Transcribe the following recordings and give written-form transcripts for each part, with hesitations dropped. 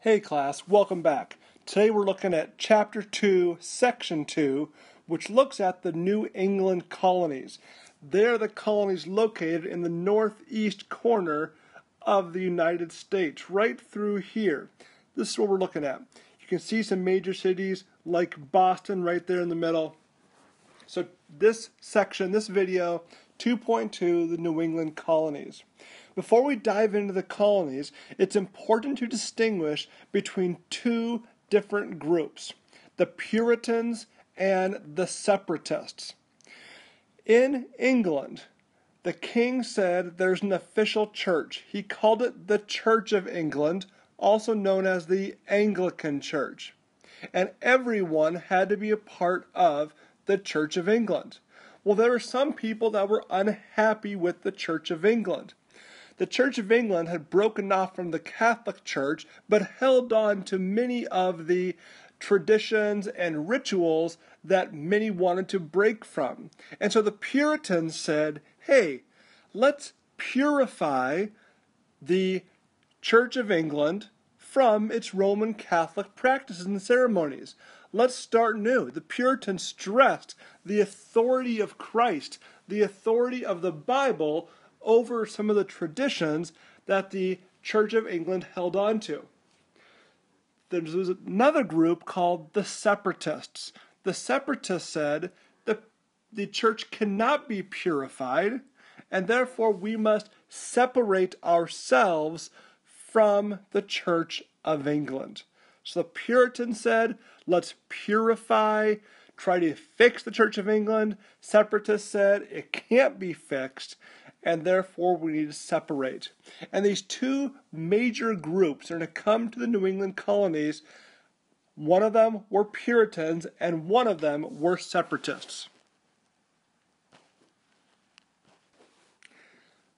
Hey class, welcome back. Today we're looking at Chapter 2, Section 2, which looks at the New England Colonies. They're the colonies located in the northeast corner of the United States, right through here. This is what we're looking at. You can see some major cities like Boston right there in the middle. So this section, this video, 2.2, the New England Colonies. Before we dive into the colonies, it's important to distinguish between two different groups, the Puritans and the Separatists. In England, the king said there's an official church. He called it the Church of England, also known as the Anglican Church. And everyone had to be a part of the Church of England. Well, there were some people that were unhappy with the Church of England. The Church of England had broken off from the Catholic Church, but held on to many of the traditions and rituals that many wanted to break from. And so the Puritans said, hey, let's purify the Church of England from its Roman Catholic practices and ceremonies. Let's start new. The Puritans stressed the authority of Christ, the authority of the Bible, over some of the traditions that the Church of England held on to. There was another group called the Separatists. The Separatists said that the church cannot be purified, and therefore we must separate ourselves from the Church of England. So the Puritans said, let's purify, try to fix the Church of England. Separatists said it can't be fixed, and therefore we need to separate. And these two major groups are going to come to the New England colonies. One of them were Puritans, and one of them were Separatists.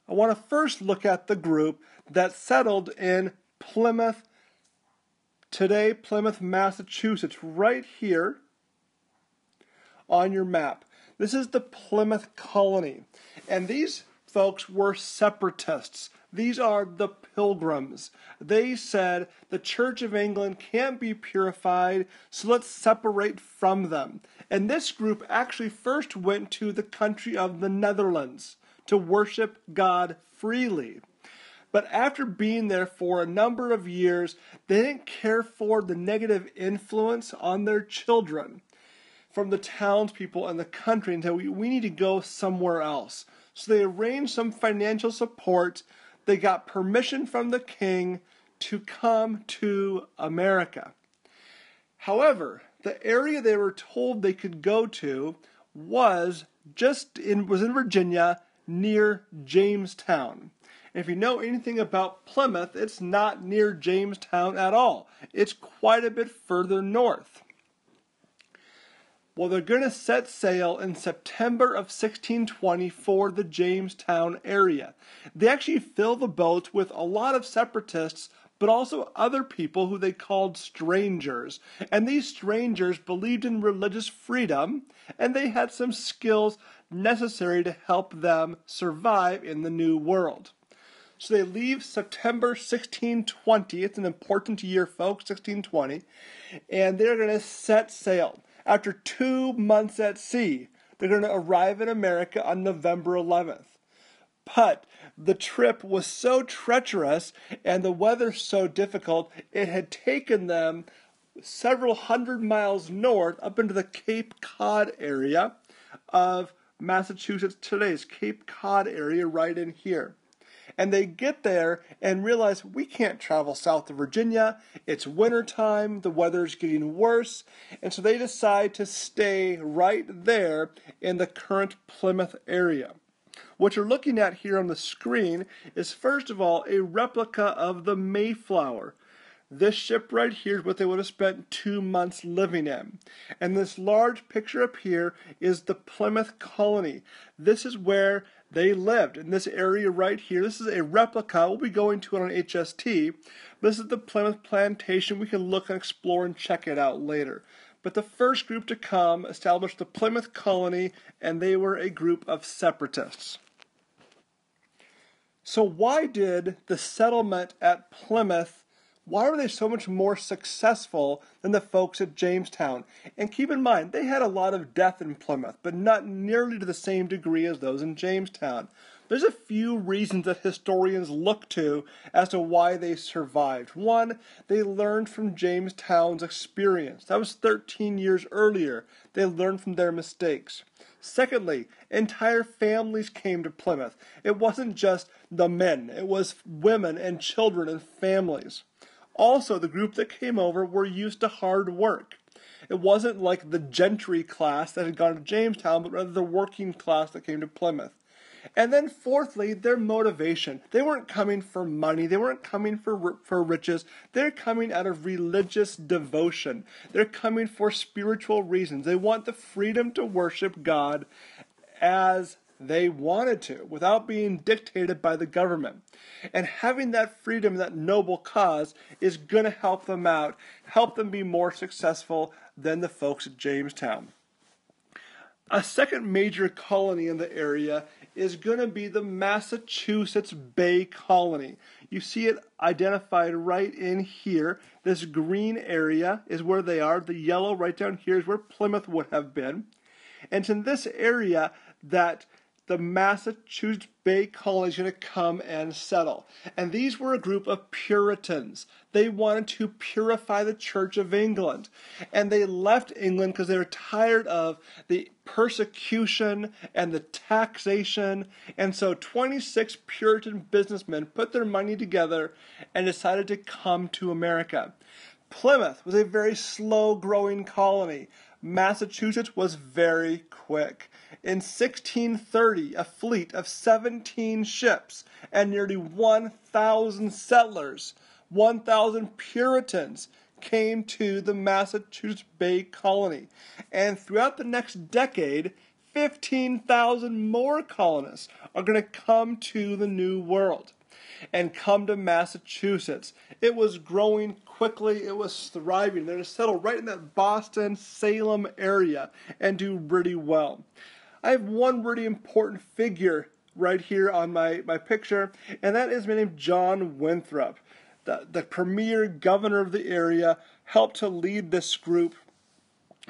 I want to first look at the group that settled in Plymouth, today Plymouth, Massachusetts, right here on your map. This is the Plymouth Colony, and these folks were separatists. These are the Pilgrims. They said the Church of England can't be purified, so let's separate from them. And this group actually first went to the country of the Netherlands to worship God freely. But after being there for a number of years, they didn't care for the negative influence on their children from the townspeople and the country, and said, we need to go somewhere else. So they arranged some financial support. They got permission from the king to come to America. However, the area they were told they could go to was in Virginia, near Jamestown. And if you know anything about Plymouth, it's not near Jamestown at all. It's quite a bit further north. Well, they're going to set sail in September of 1620 for the Jamestown area. They actually fill the boats with a lot of separatists, but also other people who they called strangers. And these strangers believed in religious freedom, and they had some skills necessary to help them survive in the New World. So they leave September 1620. It's an important year, folks, 1620. And they're going to set sail. After 2 months at sea, they're going to arrive in America on November 11th. But the trip was so treacherous and the weather so difficult, it had taken them several hundred miles north up into the Cape Cod area of Massachusetts, today's Cape Cod area right in here. And they get there and realize we can't travel south to Virginia. It's wintertime, the weather's getting worse, and so they decide to stay right there in the current Plymouth area. What you're looking at here on the screen is, first of all, a replica of the Mayflower. This ship right here is what they would have spent 2 months living in. And this large picture up here is the Plymouth Colony. This is where they lived, in this area right here. This is a replica. We'll be going to it on HST. This is the Plymouth Plantation. We can look and explore and check it out later. But the first group to come established the Plymouth Colony, and they were a group of separatists. So why did the settlement at Plymouth Why were they so much more successful than the folks at Jamestown? And keep in mind, they had a lot of death in Plymouth, but not nearly to the same degree as those in Jamestown. There's a few reasons that historians look to as to why they survived. One, they learned from Jamestown's experience. That was 13 years earlier. They learned from their mistakes. Secondly, entire families came to Plymouth. It wasn't just the men, it was women and children and families. Also, the group that came over were used to hard work. It wasn't like the gentry class that had gone to Jamestown, but rather the working class that came to Plymouth. And then fourthly, their motivation. They weren't coming for money. They weren't coming for riches. They're coming out of religious devotion. They're coming for spiritual reasons. They want the freedom to worship God as they wanted to, without being dictated by the government. And having that freedom, that noble cause, is going to help them out, help them be more successful than the folks at Jamestown. A second major colony in the area is going to be the Massachusetts Bay Colony. You see it identified right in here. This green area is where they are. The yellow right down here is where Plymouth would have been. And it's in this area that the Massachusetts Bay Colony is going to come and settle. And these were a group of Puritans. They wanted to purify the Church of England. And they left England because they were tired of the persecution and the taxation. And so 26 Puritan businessmen put their money together and decided to come to America. Plymouth was a very slow-growing colony. Massachusetts was very quick. In 1630, a fleet of 17 ships and nearly 1,000 settlers, 1,000 Puritans, came to the Massachusetts Bay Colony. And throughout the next decade, 15,000 more colonists are going to come to the New World and come to Massachusetts. It was growing quickly. It was thriving. They're going to settle right in that Boston, Salem area and do really well. I have one really important figure right here on my picture, and that is my name John Winthrop. The premier governor of the area, helped to lead this group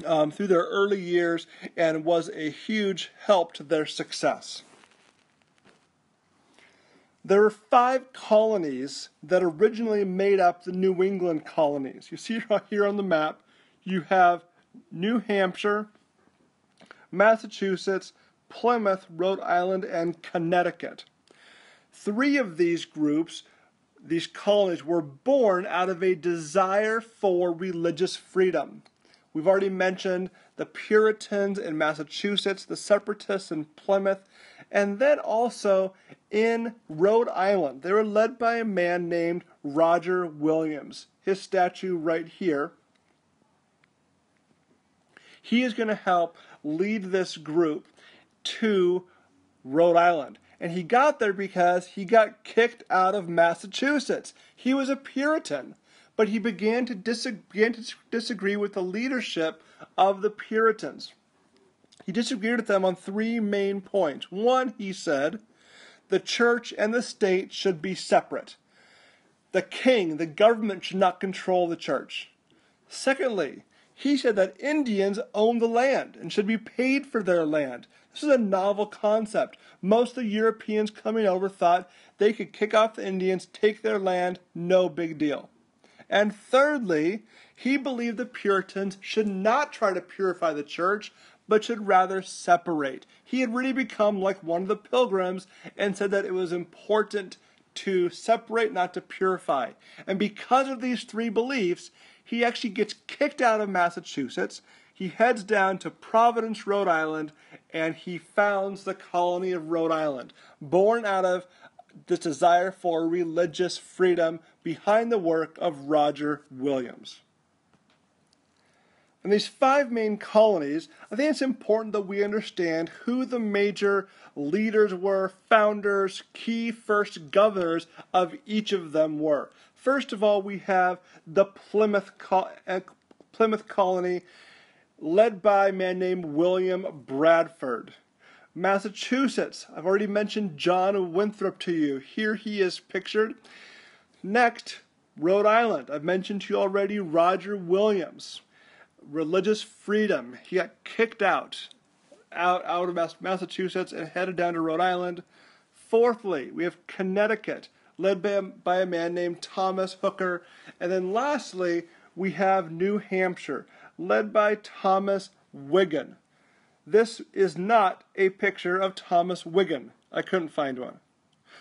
through their early years and was a huge help to their success. There were 5 colonies that originally made up the New England colonies. You see right here on the map, you have New Hampshire, Massachusetts, Plymouth, Rhode Island, and Connecticut. 3 of these groups, these colonies, were born out of a desire for religious freedom. We've already mentioned the Puritans in Massachusetts, the Separatists in Plymouth, and then also in Rhode Island. They were led by a man named Roger Williams. His statue right here. He is going to help lead this group to Rhode Island. And he got there because he got kicked out of Massachusetts. He was a Puritan, but he began to disagree with the leadership of the Puritans. He disagreed with them on 3 main points. One, he said, the church and the state should be separate. The king, the government, should not control the church. Secondly, he said that Indians own the land and should be paid for their land. This is a novel concept. Most of the Europeans coming over thought they could kick off the Indians, take their land, no big deal. And thirdly, he believed the Puritans should not try to purify the church, but should rather separate. He had really become like one of the Pilgrims and said that it was important to separate, not to purify. And because of these 3 beliefs, he actually gets kicked out of Massachusetts. He heads down to Providence, Rhode Island, and he founds the colony of Rhode Island, born out of this desire for religious freedom behind the work of Roger Williams. In these 5 main colonies, I think it's important that we understand who the major leaders were, founders, key first governors of each of them were. First of all, we have the Plymouth Colony, led by a man named William Bradford. Massachusetts, I've already mentioned John Winthrop to you. Here he is pictured. Next, Rhode Island, I've mentioned to you already Roger Williams. Religious freedom. He got kicked out of Massachusetts and headed down to Rhode Island. Fourthly, we have Connecticut, led by a man named Thomas Hooker. And then lastly, we have New Hampshire, led by Thomas Wigan. This is not a picture of Thomas Wigan. I couldn't find one.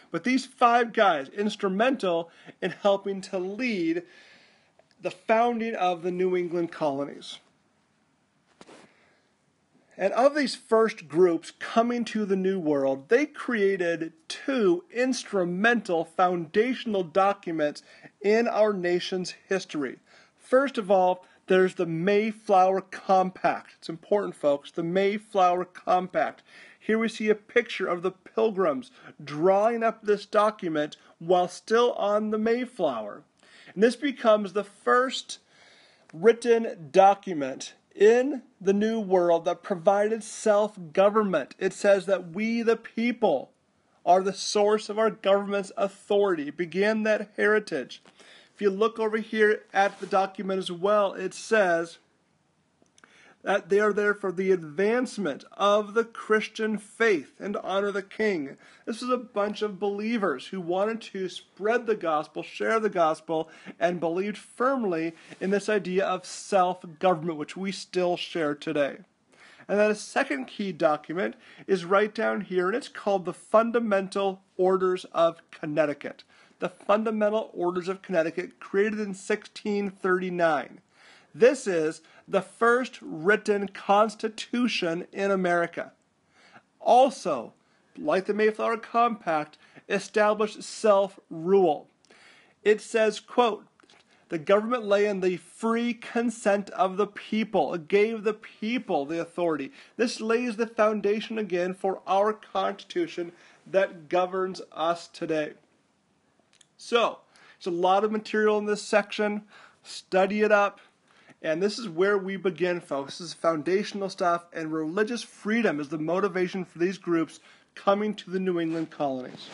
But these 5 guys, instrumental in helping to lead the founding of the New England colonies. And of these first groups coming to the New World, they created 2 instrumental foundational documents in our nation's history. First of all, there's the Mayflower Compact. It's important, folks, the Mayflower Compact. Here we see a picture of the Pilgrims drawing up this document while still on the Mayflower. And this becomes the first written document in the New World that provided self-government. It says that we, the people, are the source of our government's authority. It began that heritage. If you look over here at the document as well, it says that they are there for the advancement of the Christian faith and to honor the king. This is a bunch of believers who wanted to spread the gospel, share the gospel, and believed firmly in this idea of self-government, which we still share today. And then a second key document is right down here, and it's called the Fundamental Orders of Connecticut. The Fundamental Orders of Connecticut, created in 1639. This is the first written constitution in America. Also, like the Mayflower Compact, established self-rule. It says, quote, the government lay in the free consent of the people. It gave the people the authority. This lays the foundation again for our Constitution that governs us today. So, there's a lot of material in this section. Study it up. And this is where we begin, folks. This is foundational stuff, and religious freedom is the motivation for these groups coming to the New England colonies.